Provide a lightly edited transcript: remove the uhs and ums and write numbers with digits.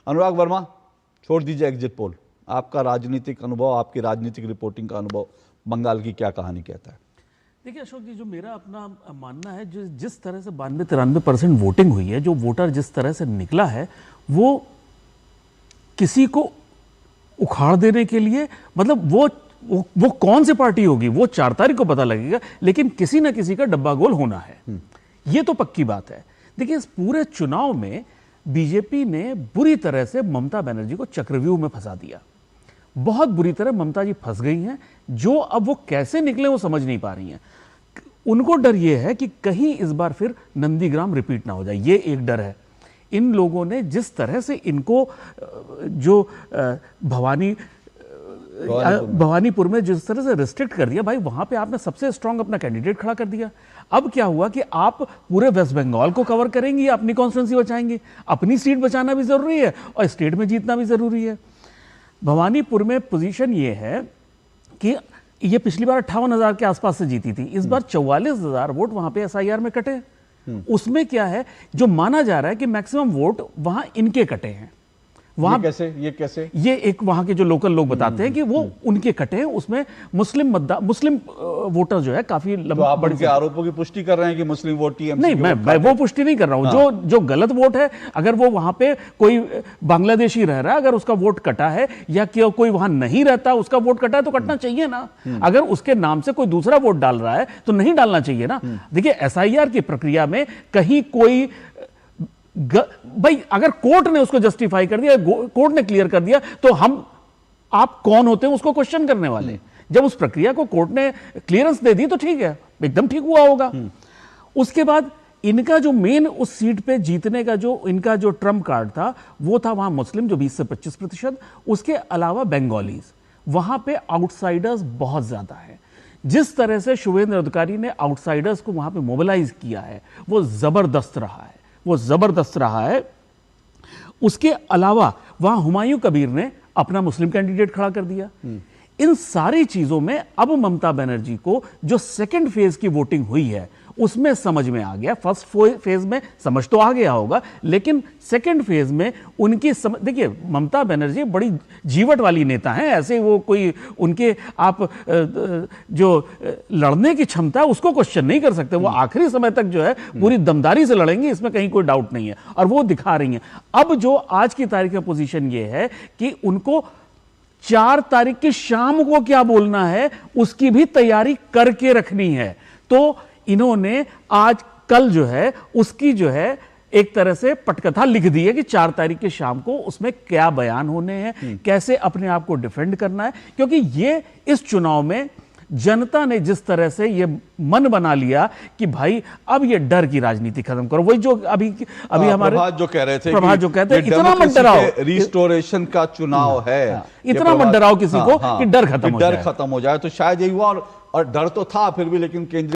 अनुराग वर्मा, छोड़ दीजिए exit poll, आपका राजनीतिक अनुभव, आपकी राजनीतिक रिपोर्टिंग का अनुभव बंगाल की क्या कहानी कहता है? देखिए अशोक जी, जो मेरा अपना मानना है, जो जिस तरह से 92-93% वोटिंग हुई है, जो वोटर जिस तरह से निकला है, वो किसी को उखाड़ देने के लिए, मतलब वो कौन सी पार्टी होगी वो 4 तारीख को पता लगेगा, लेकिन किसी ना किसी का डब्बा गोल होना है, ये तो पक्की बात है। देखिए इस पूरे चुनाव में बीजेपी ने बुरी तरह से ममता बनर्जी को चक्रव्यूह में फंसा दिया। बहुत बुरी तरह ममता जी फंस गई हैं, जो अब वो कैसे निकले वो समझ नहीं पा रही हैं। उनको डर ये है कि कहीं इस बार फिर नंदीग्राम रिपीट ना हो जाए, ये एक डर है। इन लोगों ने जिस तरह से इनको जो भवानीपुर में जिस तरह से रिस्ट्रिक्ट कर दिया, भाई वहां पे आपने सबसे स्ट्रांग अपना कैंडिडेट खड़ा कर दिया। अब क्या हुआ कि आप पूरे वेस्ट बंगाल को कवर करेंगे या अपनी कॉन्स्टिट्यूंसी बचाएंगे? अपनी सीट बचाना भी जरूरी है और स्टेट में जीतना भी जरूरी है। भवानीपुर में पोजीशन ये है कि ये पिछली बार 58,000 के आसपास से जीती थी, इस बार 44,000 वोट वहां पे एसआईआर में कटे। उसमें क्या है, जो माना जा रहा है कि मैक्सिमम वोट वहां इनके कटे हैं। वहां ये कैसे ये एक वहां के जो लोकल लोग बताते हैं कि वो उनके कटे हैं। उसमें मुस्लिम वोटर जो है काफी लंबा, तो बड़े आरोपों की पुष्टि कर रहे हैं कि मुस्लिम वोट टीएमसी नहीं, मैं वो पुष्टि नहीं कर रहा हूं। हाँ। जो गलत वोट है, अगर वो वहां पे कोई बांग्लादेशी रह रहा है, अगर उसका वोट कटा है, या कोई वहां नहीं रहता उसका वोट कटा है, तो कटना चाहिए ना। अगर उसके नाम से कोई दूसरा वोट डाल रहा है तो नहीं डालना चाहिए ना। देखिए एसआईआर की प्रक्रिया में कहीं कोई भाई अगर कोर्ट ने उसको जस्टिफाई कर दिया, कोर्ट ने क्लियर कर दिया, तो आप कौन होते हैं उसको क्वेश्चन करने वाले? जब उस प्रक्रिया को कोर्ट ने क्लियरेंस दे दी तो ठीक है, एकदम ठीक हुआ होगा। उसके बाद इनका जो मेन उस सीट पे जीतने का इनका जो ट्रम्प कार्ड था, वो था वहां मुस्लिम जो 20 से 25%, उसके अलावा बंगालीज। वहां पे आउटसाइडर्स बहुत ज्यादा है। जिस तरह से शुभेंद्र अधिकारी ने आउटसाइडर्स को वहां पे मोबिलाइज किया है, वो जबरदस्त रहा है। उसके अलावा वहां हुमायूं कबीर ने अपना मुस्लिम कैंडिडेट खड़ा कर दिया। इन सारी चीजों में अब ममता बनर्जी को जो सेकंड फेज की वोटिंग हुई है उसमें समझ में आ गया। फर्स्ट फेज में समझ तो आ गया होगा, लेकिन सेकंड फेज में उनकी देखिए ममता बनर्जी बड़ी जीवट वाली नेता हैं। ऐसे वो कोई उनके आप जो लड़ने की क्षमता है उसको क्वेश्चन नहीं कर सकते। वो आखिरी समय तक जो है पूरी दमदारी से लड़ेंगे, इसमें कहीं कोई डाउट नहीं है, और वो दिखा रही हैं। अब जो आज की तारीख में पोजीशन ये है कि उनको 4 तारीख की शाम को क्या बोलना है उसकी भी तैयारी करके रखनी है। तो इन्होंने आज कल जो है उसकी जो है एक तरह से पटकथा लिख दी है कि 4 तारीख की शाम को उसमें क्या बयान होने हैं, कैसे अपने आप को डिफेंड करना है। क्योंकि ये इस चुनाव में जनता ने जिस तरह से ये मन बना लिया कि भाई अब ये डर की राजनीति खत्म करो। वही जो अभी हमारे प्रभात जो कह रहे थे, इतना मत डराओ, रिस्टोरेशन का चुनाव है, इतना मत डराओ किसी को कि डर खत्म हो जाए। तो शायद यही हुआ, और डर तो था फिर भी, लेकिन केंद्रीय